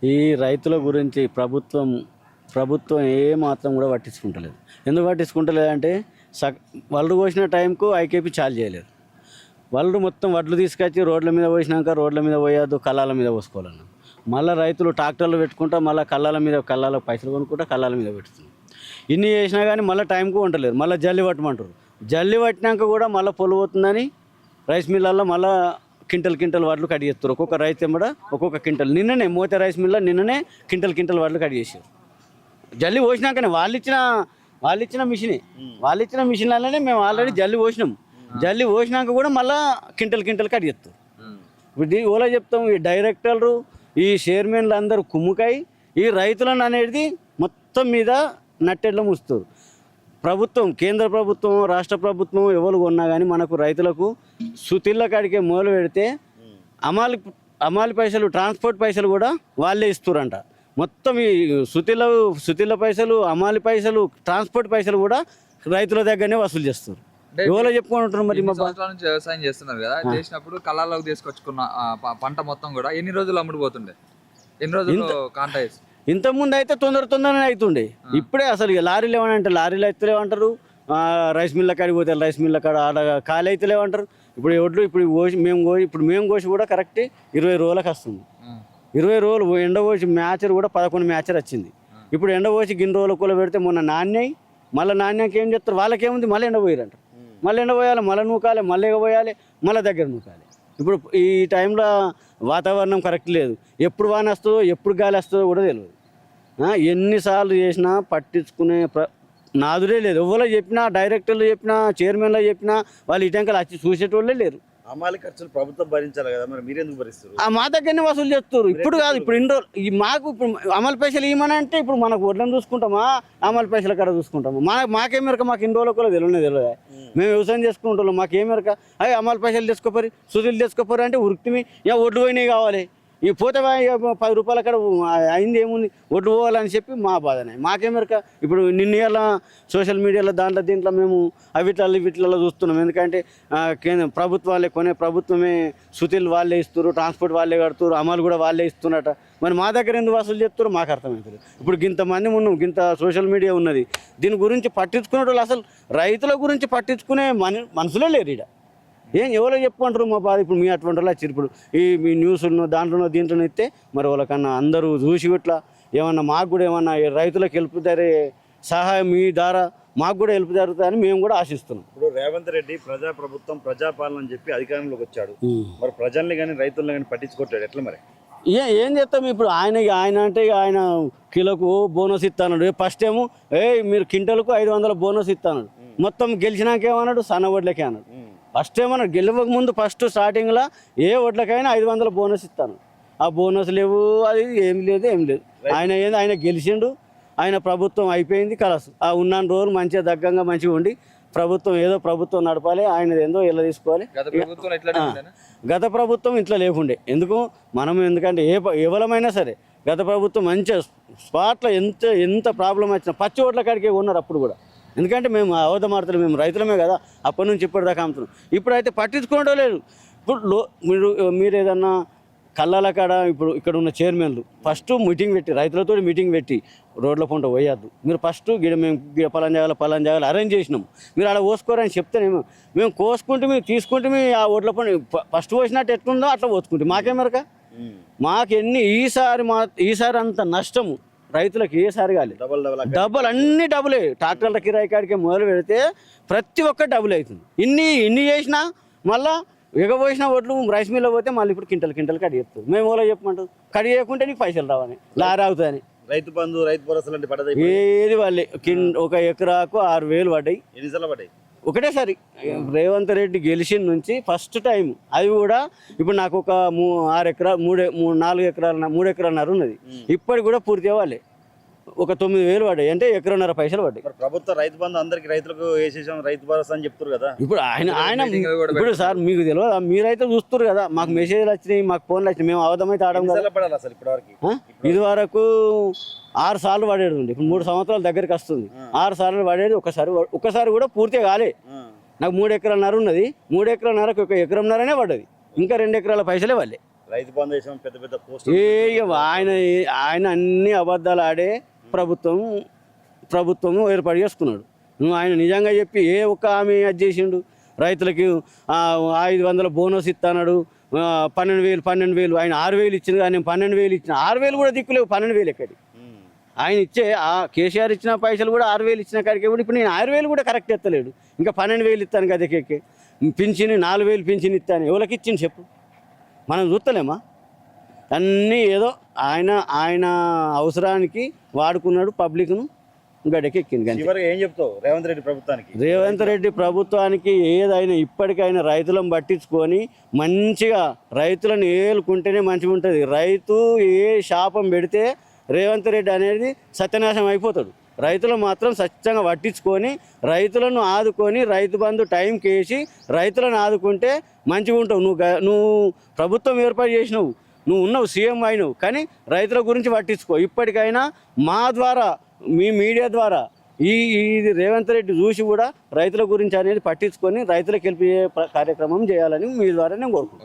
ఈ రైతుల గురించి ప్రభుత్వం ఏమాత్రం కూడా పట్టించుకుంటలేదు. ఎందుకు పట్టించుకుంటలేదు అంటే వడ్లు కోసిన టైంకు ఐకేపీ చాలు చేయలేదు. వడ్లు మొత్తం వడ్లు తీసుకొచ్చి రోడ్ల మీద పోసినాక రోడ్ల మీద పోయొద్దు, కళ్ళాల మీద పోసుకోవాలన్న. మళ్ళీ రైతులు ట్రాక్టర్లు పెట్టుకుంటా మళ్ళీ కళ్ళాల పైసలు కొనుక్కుంటా కళ్ళాల మీద పెడుతున్నారు. ఇన్ని చేసినా కానీ మళ్ళీ టైంకు వంటలేరు. మళ్ళీ జల్లి పట్టమంటారు. జల్లి పట్టినాక కూడా మళ్ళీ పొలు పోతుందని రైస్ మిల్లల్లో మళ్ళీ కింటల్ వడ్లు కట్ చేస్తారు. ఒక్కొక్క రైతు ఎంబడ ఒక్కొక్క కింటల్. నిన్ననే మోతే రైస్ మిల్ల నిన్ననే కింటల్ వడ్లు కట్ చేసారు. జల్లి పోసినాకనే వాళ్ళు ఇచ్చిన మిషన్లనే మేము ఆల్రెడీ జల్లి పోసినాం. జల్లి పోసినాక కూడా మళ్ళీ కింటల్ కట్ చేస్తారు. ఇప్పుడు ఓలా చెప్తాం, ఈ డైరెక్టర్లు ఈ చైర్మన్లు అందరూ కుమ్ముకాయి ఈ రైతులను అనేది మొత్తం మీద నట్టెడ్ల ముస్తారు. ప్రభుత్వం, కేంద్ర ప్రభుత్వం, రాష్ట్ర ప్రభుత్వం ఎవరు కొన్నా కానీ మనకు రైతులకు సుతిళ్ళ కాడికే మొదలు పెడితే అమాలి పైసలు, ట్రాన్స్పోర్ట్ పైసలు కూడా వాళ్ళే ఇస్తారంట. మొత్తం ఈ సుతిళ్ళ పైసలు, అమాలి పైసలు, ట్రాన్స్పోర్ట్ పైసలు కూడా రైతుల దగ్గరనే వసూలు చేస్తారు. ఎవరో చెప్పుకుంటారు. మరి నుంచి వ్యవసాయం చేస్తున్నారు కదా, చేసినప్పుడు కళ్ళాలకు తీసుకొచ్చుకున్న పంట మొత్తం కూడా ఎన్ని రోజులు అమ్ముడుపోతుండే? ఎన్ని రోజులు కాంటాక్ట్? ఇంతకుముందు అయితే తొందరనే అవుతుండే. ఇప్పుడే అసలు లారీలు ఏమనంటే లారీలు అయితేలేమంటారు, రైస్ మిల్ల కాడికి పోతే రైస్ మిల్ల కాడ ఆడ ఖాళీ అయితేలేమంటారు. ఇప్పుడు ఒడ్లు మేము కోసి కూడా కరెక్ట్ 20 రోజులకు వస్తుంది. 20 రోజులు ఎండ పోసి మ్యాచర్ కూడా 11 మ్యాచర్ వచ్చింది. ఇప్పుడు ఎండ పోసి గిన్ని రోజులు కూల పెడితే మొన్న నాణ్యయి మళ్ళీ నాణ్యానికి ఏం చెప్తారు, వాళ్ళకేముంది మళ్ళీ ఎండ పోయారంట. మళ్ళీ ఎండ పోయాలి, మళ్ళీ నూకాలి, మళ్ళీ పోయాలి, మళ్ళీ దగ్గర నూకాలి. ఇప్పుడు ఈ టైంలో వాతావరణం కరెక్ట్ లేదు. ఎప్పుడు వాన వస్తుందో ఎప్పుడు గాలి వస్తుందో కూడా తెలియదు. ఎన్నిసార్లు చేసినా పట్టించుకునే నాదుడే లేదు. ఎవరో చెప్పినా, డైరెక్టర్లు చెప్పినా, చైర్మన్లు చెప్పినా వాళ్ళు ఇటంకలు వచ్చి చూసేటోళ్ళే లేరు. అమాలి ఖర్చులు ప్రభుత్వం భరించాలి కదా, మరి మీరెందుకు భరిస్తారు? మా దగ్గరనే వసూలు చేస్తారు. ఇప్పుడు కాదు, ఇప్పుడు ఇన్ని రోజులు మాకు ఇప్పుడు అమలు పైసలు ఇవ్వమని అంటే ఇప్పుడు మనకు వడ్లను చూసుకుంటామా, అమలు పైసల కాడ చూసుకుంటామా? మాకేమెరక మాకు ఇన్ని రోజులు కూడా తెలియదు. మేము వ్యవసాయం చేసుకుంటాం, మాకేమెరక అవి అమలు పైసలు తెచ్చుకోపోరి, సుధులు తెచ్చుకోపోరు అంటే ఉరికిమి ఇక ఒడ్లు పోయినాయి కావాలి. ఈ పోతే 10 రూపాయల అక్కడ అయింది ఏముంది, ఒడ్డు పోవాలని చెప్పి మా బాధనే. మాకేమెరక ఇప్పుడు నిన్న సోషల్ మీడియాలో దీంట్లో మేము వీటిలలో చూస్తున్నాం. ఎందుకంటే ప్రభుత్వాలే ప్రభుత్వమే సుతిలు వాళ్ళే ఇస్తారు, ట్రాన్స్పోర్ట్ వాళ్ళే కడుతున్నారు, అమలు కూడా వాళ్ళే ఇస్తున్నట. మరి మా దగ్గర ఎందుకు వసూలు చేస్తారు మాకు అర్థమవుతుంది. ఇప్పుడు ఇంతమంది ఉన్నాం, ఇంత సోషల్ మీడియా ఉన్నది, దీని గురించి పట్టించుకునే వాళ్ళు అసలు రైతుల గురించి పట్టించుకునే మనుషులే లేరు. ఇక్కడ ఎవరో చెప్పుకుంటారు మా బాధ. ఇప్పుడు మీ అటువంటి వాళ్ళు వచ్చారు. ఇప్పుడు మీ న్యూస్లో దీంట్లో ఇస్తే మరి వాళ్ళకన్నా అందరూ చూసి ఇట్లా ఏమన్నా మాకు కూడా ఏమన్నా రైతులకు హెల్ప్ జరిగే సహాయం మీ ద్వారా మాకు కూడా హెల్ప్ జరుగుతుందని మేము కూడా ఆశిస్తున్నాం. ఇప్పుడు రేవంత్ రెడ్డి ప్రభుత్వం ప్రజాపాలన అని చెప్పి అధికారంలోకి వచ్చాడు. మరి ప్రజల్ని కానీ రైతులను కానీ పట్టించుకోవట్లేదు, ఎట్లా మరి? ఏం చేస్తాం ఇప్పుడు? ఆయన అంటే ఆయన కిలోకు బోనస్ ఇస్తాడు. ఫస్ట్ ఏమో మీరు క్వింటల్కు 500 బోనస్ ఇస్తాడు. మొత్తం గెలిచినాక ఏమన్నాడు, సన్న వడ్లకే అన్నాడు. ఫస్ట్ ఏమన్నాడు, గెలవక ముందు ఫస్ట్ స్టార్టింగ్లో ఏ వడ్లకైనా 500 బోనస్ ఇస్తాను. ఆ బోనస్ లేవు, అది ఏం లేదు. ఆయన గెలిచిండు, ఆయన ప్రభుత్వం అయిపోయింది కలసు. ఆ ఉన్న రోజులు మంచిగా దగ్గంగా మంచిగా ఉండి ప్రభుత్వం నడపాలి, ఆయన ఏందో ఇలా తీసుకోవాలి. గత ప్రభుత్వం ఇట్లా లేకుండే ఎందుకు ఎందుకంటే ఎవరమైనా సరే గత ప్రభుత్వం మంచిగా స్పాట్లో ఎంత ప్రాబ్లం వచ్చినా పచ్చి ఓట్ల కాడికే ఉన్నారు అప్పుడు కూడా. ఎందుకంటే మేము అవధమార్తలు, మేము రైతులమే కదా, అప్పటి నుంచి ఇప్పటిదాకా అమ్ముతున్నాం. ఇప్పుడైతే పట్టించుకోవడం లేదు. ఇప్పుడు మీరు ఏదన్నా కళ్ళాల కాడ ఇప్పుడు ఇక్కడ ఉన్న చైర్మన్లు ఫస్ట్ మీటింగ్ పెట్టి రైతులతో మీటింగ్ పెట్టి రోడ్ల పంట పోయొద్దు, మీరు ఫస్ట్ మేము పలాన్ జాగాలు అరేంజ్ చేసినాము, మీరు అలా కోసుకోరని చెప్తేనేమో మేము కోసుకుంటే మేము తీసుకుంటే ఆ ఓట్ల పంట ఫస్ట్ పోసినట్టు ఎట్లుందో అట్లా పోసుకుంటే మాకేమరక. ఈసారి అంత నష్టము రైతులకు ఏసారి కాలేదు. అన్ని డబులే. ట్రాక్టర్ల కిరాయి కాడికే మొదలు పెడితే ప్రతి ఒక్క డబుల్ అవుతుంది. ఇన్ని చేసినా మళ్ళీ ఎగబోసిన ఓట్లు రైస్ మిల్లో పోతే మళ్ళీ ఇప్పుడు కింటల్ కడి చెప్తుంది. మేము ఓలో చెప్పమంటాం, కడి చేయకుంటే నీకు పైసలు రావని, లారీ అవుతుందని. రైతు బంధు, రైతు భరోసా ఏది వాళ్ళే. ఒక ఎకరాకు 6,000 పడ్డాయి. ఎన్నిసార్లు పడ్డాయి? ఒకటేసారి. రేవంత్ రెడ్డి గెలిచిన నుంచి ఫస్ట్ టైం. అవి కూడా ఇప్పుడు నాకు ఒక 6 ఎకరాలు 3 ఎకరాలన్నర ఉన్నది. ఇప్పటికి కూడా పూర్తి అవ్వాలి. ఒక 9,000 పడ్డాయి, అంటే 1.5 పైసలు పడ్డాయి. ప్రభుత్వ రైతు బంధు అందరికి రైతులకు వేసేసాం, రైతు భరోసా అని చెప్తారు కదా. ఇప్పుడు ఆయన ఇప్పుడు సార్ మీకు తెలియదు, మీరైతే చూస్తారు కదా, మాకు మెసేజ్లు వచ్చినాయి, మాకు ఫోన్లు వచ్చినాయి, మేము అవధమైతే ఆడడం కదా. అసలు ఇప్పటివరకు ఇది వరకు 6 సార్లు పడేది ఉంది. ఇప్పుడు 3 సంవత్సరాల దగ్గరికి వస్తుంది. 6 సార్లు పడేది. ఒక్కసారి కూడా పూర్తిగా కాలే. నాకు 3 ఎకరాలన్నర ఉన్నది. 3 ఎకరాలన్నరకు 1 ఎకరంన్నరనే పడ్డది. ఇంకా 2 ఎకరాల పైసలే వాళ్ళే. రైతు బంధు వేసాం, పెద్ద పెద్ద పోస్ట్ ఆయన అన్ని అబద్ధాలు ఆడే ప్రభుత్వం ఏర్పాటు చేసుకున్నాడు. నువ్వు ఆయన నిజంగా చెప్పి ఏ ఒక్క హామీ అది చేసిండు? రైతులకి 500 బోనస్ ఇస్తాడు, 12,000 ఆయన 6,000 ఇచ్చింది కానీ నేను 12,000 ఇచ్చిన. 6,000 కూడా దిక్కులేవు, 12,000 ఎక్కడి? ఆయన ఇచ్చే కేసీఆర్ ఇచ్చిన పైసలు కూడా 6,000 ఇచ్చిన కాడికి ఇప్పుడు నేను 6,000 కూడా కరెక్ట్ ఎత్తలేడు. ఇంకా 12,000 ఇస్తాను గదకెక్కి పింఛని 4,000 పింఛన్ ఇస్తాను. ఎవరికి ఇచ్చింది చెప్పు? మనం చూస్తలేమా? అన్నీ ఏదో ఆయన అవసరానికి వాడుకున్నాడు, పబ్లిక్ను గడకెక్కింది. చివరిగా ఏం చెప్తావు రేవంత్ రెడ్డి ప్రభుత్వానికి? రేవంత్ రెడ్డి ప్రభుత్వానికి ఏదైనా ఇప్పటికైనా రైతులను పట్టించుకొని మంచిగా రైతులను ఏలుకుంటేనే మంచిగా ఉంటుంది. రైతు ఏ శాపం పెడితే రేవంత్ రెడ్డి అనేది సత్యనాశం అయిపోతాడు. రైతులు మాత్రం స్వచ్ఛంగా పట్టించుకొని రైతులను ఆదుకొని రైతు బంధు టైంకి వేసి రైతులను ఆదుకుంటే మంచిగా ఉంటావు. నువ్వు ప్రభుత్వం ఏర్పాటు చేసినావు, నువ్వు ఉన్నావు, సీఎం అయినావు, కానీ రైతుల గురించి పట్టించుకో. ఇప్పటికైనా మా ద్వారా, మీ మీడియా ద్వారా ఇది రేవంత్ రెడ్డి చూసి కూడా రైతుల గురించి అనేది పట్టించుకొని రైతులకు హెల్ప్ కార్యక్రమం చేయాలని మీ ద్వారా నేను కోరుకుంటున్నాను.